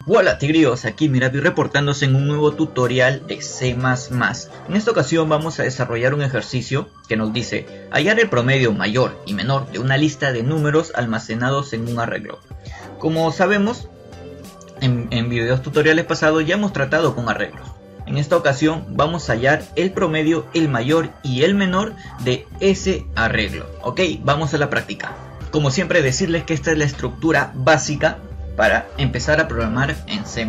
Hola tigrillos, aquí Mirapi reportándose en un nuevo tutorial de C++. En esta ocasión vamos a desarrollar un ejercicio que nos dice hallar el promedio mayor y menor de una lista de números almacenados en un arreglo. Como sabemos, en videos tutoriales pasados ya hemos tratado con arreglos. En esta ocasión vamos a hallar el promedio, el mayor y el menor de ese arreglo. Ok, vamos a la práctica. Como siempre, decirles que esta es la estructura básica para empezar a programar en C++.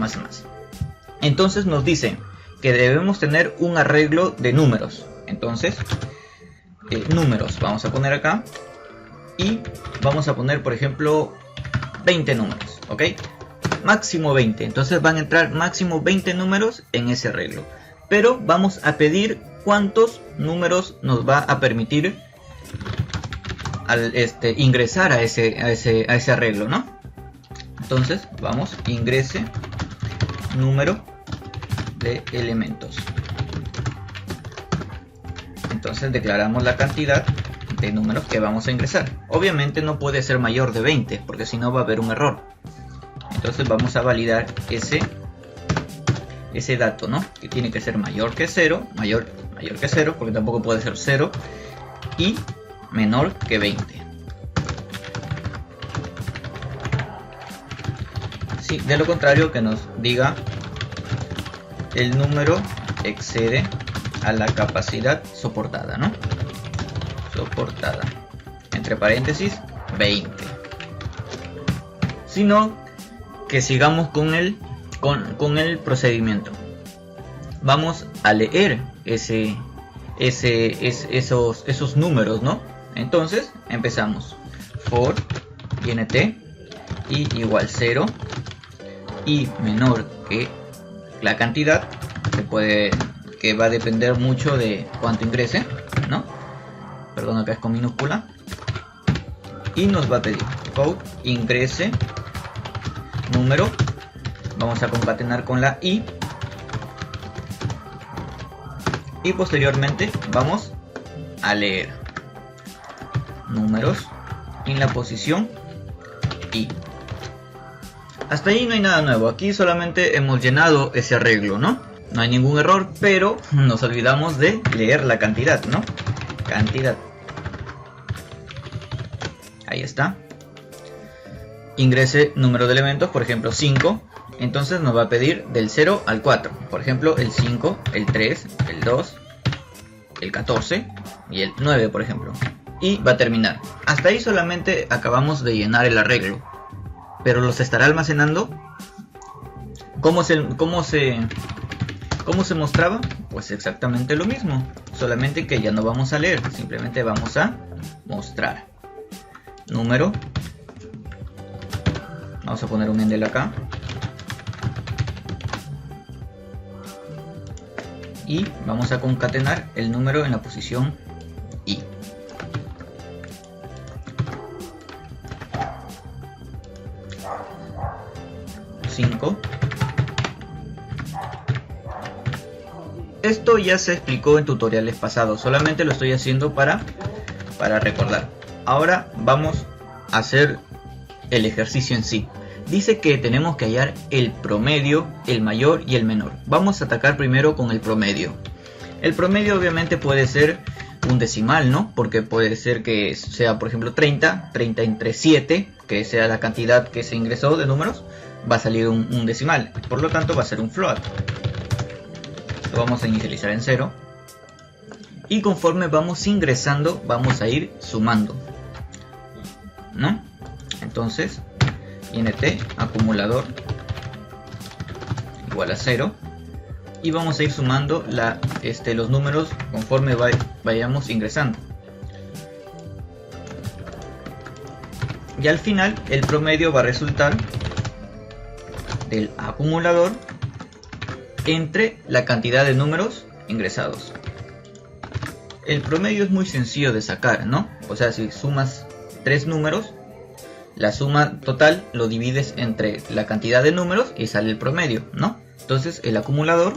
Entonces nos dice que debemos tener un arreglo de números. Entonces, números vamos a poner acá y vamos a poner, por ejemplo, 20 números, ¿ok? Máximo 20, entonces van a entrar máximo 20 números en ese arreglo. Pero vamos a pedir cuántos números nos va a permitir ingresar a ese arreglo, ¿no? Entonces vamos, ingrese número de elementos. Entonces declaramos la cantidad de números que vamos a ingresar. Obviamente no puede ser mayor de 20 porque si no va a haber un error. Entonces vamos a validar ese dato, ¿no? Que tiene que ser mayor que 0, mayor que 0 porque tampoco puede ser 0 y menor que 20. Sí, de lo contrario que nos diga el número excede a la capacidad soportada, ¿no? Soportada. Entre paréntesis, 20. Sino que sigamos con el procedimiento. Vamos a leer esos números, ¿no? Entonces empezamos. For int y igual 0 y menor que la cantidad que va a depender mucho de cuánto ingrese, ¿no? Perdón, acá es con minúscula. Y nos va a pedir code ingrese número. Vamos a concatenar con la i. Y posteriormente vamos a leer números en la posición i. Hasta ahí no hay nada nuevo, aquí solamente hemos llenado ese arreglo, ¿no? No hay ningún error, pero nos olvidamos de leer la cantidad, ¿no? Cantidad. Ahí está. Ingrese número de elementos, por ejemplo 5. Entonces nos va a pedir del 0 al 4. Por ejemplo el 5, el 3, el 2, el 14 y el 9, por ejemplo. Y va a terminar. Hasta ahí solamente acabamos de llenar el arreglo. Pero los estará almacenando. ¿Cómo se mostraba? Pues exactamente lo mismo. Solamente que ya no vamos a leer. Simplemente vamos a mostrar. Número. Vamos a poner un endel acá. Y vamos a concatenar el número en la posición i. Esto ya se explicó en tutoriales pasados, solamente lo estoy haciendo para recordar. Ahora vamos a hacer el ejercicio en sí. Dice que tenemos que hallar el promedio, el mayor y el menor. Vamos a atacar primero con el promedio. El promedio obviamente puede ser un decimal, ¿no? Porque puede ser que sea, por ejemplo, 30 entre 7, que sea la cantidad que se ingresó de números. Va a salir un decimal, por lo tanto va a ser un float. Lo vamos a inicializar en 0 y conforme vamos ingresando vamos a ir sumando, ¿no? Entonces int acumulador igual a 0 y vamos a ir sumando los números conforme vayamos ingresando. Y al final el promedio va a resultar del acumulador entre la cantidad de números ingresados. El promedio es muy sencillo de sacar, ¿no? O sea, si sumas 3 números, la suma total lo divides entre la cantidad de números y sale el promedio, ¿no? Entonces el acumulador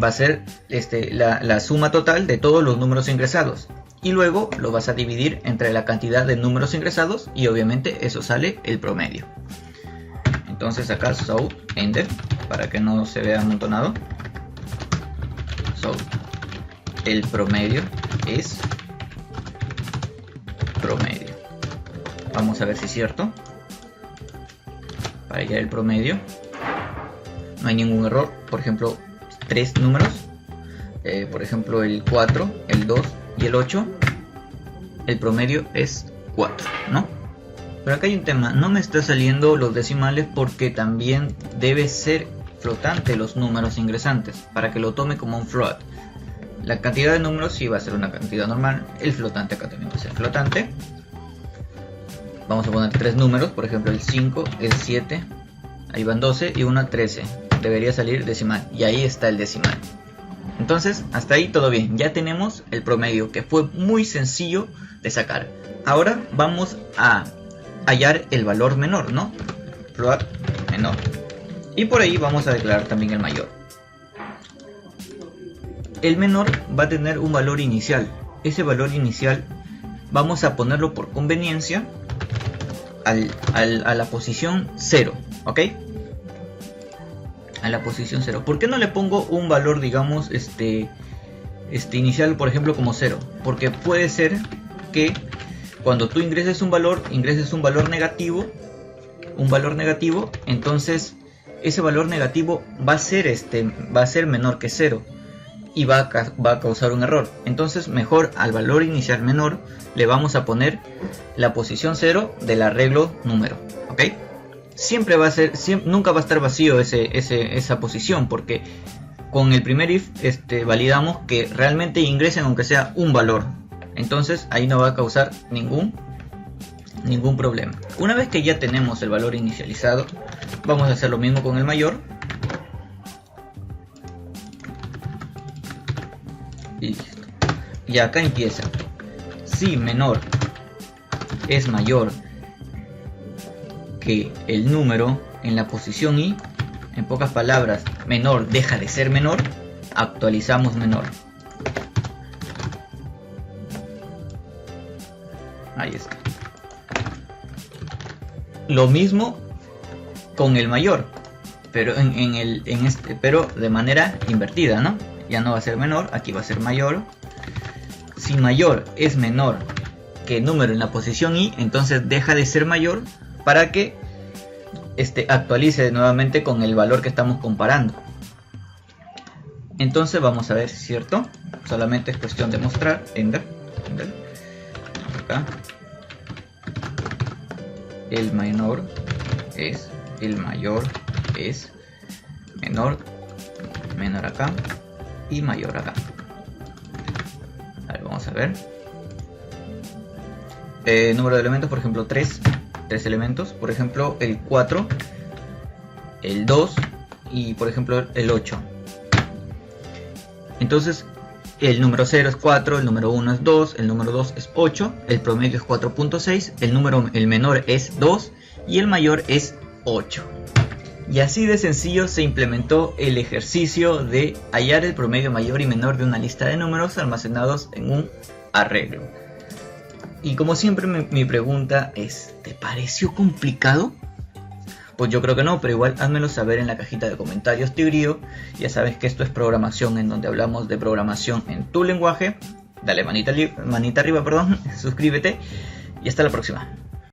va a ser la suma total de todos los números ingresados. Y luego lo vas a dividir entre la cantidad de números ingresados y obviamente eso sale el promedio. Entonces acá so enter, para que no se vea amontonado. So el promedio es promedio. Vamos a ver si es cierto. Para hallar el promedio no hay ningún error. Por ejemplo, 3 números, por ejemplo el 4, el 2 y el 8, el promedio es 4, ¿no? Pero acá hay un tema, no me está saliendo los decimales porque también debe ser flotante los números ingresantes para que lo tome como un float. La cantidad de números sí va a ser una cantidad normal, el flotante acá también va a ser flotante. Vamos a poner 3 números, por ejemplo el 5, el 7, ahí van 12 y una 13. Debería salir decimal y ahí está el decimal. Entonces hasta ahí todo bien, ya tenemos el promedio, que fue muy sencillo de sacar. Ahora vamos a hallar el valor menor, ¿no? Float menor. Y por ahí vamos a declarar también el mayor. El menor va a tener un valor inicial. Ese valor inicial vamos a ponerlo por conveniencia a la posición 0, ¿ok? A la posición 0. ¿Por qué no le pongo un valor, digamos, inicial, por ejemplo, como 0? Porque puede ser que cuando tú ingreses un valor negativo, entonces ese valor negativo va a ser menor que 0 y va a causar un error. Entonces mejor al valor inicial menor le vamos a poner la posición 0 del arreglo número, ¿ok? Siempre va a ser, nunca va a estar vacío esa posición, porque con el primer if validamos que realmente ingresen aunque sea un valor. Entonces ahí no va a causar ningún problema. Una vez que ya tenemos el valor inicializado, vamos a hacer lo mismo con el mayor. Y listo. Y acá empieza. Si menor es mayor que el número en la posición i, en pocas palabras, menor deja de ser menor, actualizamos menor. Ahí está. Lo mismo con el mayor, pero pero de manera invertida, ¿no? Ya no va a ser menor, aquí va a ser mayor. Si mayor es menor que el número en la posición i, entonces deja de ser mayor para que actualice nuevamente con el valor que estamos comparando. Entonces vamos a ver si es cierto. Solamente es cuestión de mostrar. Enter. Acá. El menor es menor acá y mayor acá. A ver, vamos a ver. Número de elementos, por ejemplo 3 elementos, por ejemplo el 4, el 2 y por ejemplo el 8. Entonces el número 0 es 4, el número 1 es 2, el número 2 es 8, el promedio es 4.6, el menor es 2 y el mayor es 8. Y así de sencillo se implementó el ejercicio de hallar el promedio mayor y menor de una lista de números almacenados en un arreglo. Y como siempre mi pregunta es, ¿te pareció complicado? Pues yo creo que no, pero igual házmelo saber en la cajita de comentarios, Tigrillo. Ya sabes que esto es programación, en donde hablamos de programación en tu lenguaje. Dale manita arriba, suscríbete y hasta la próxima.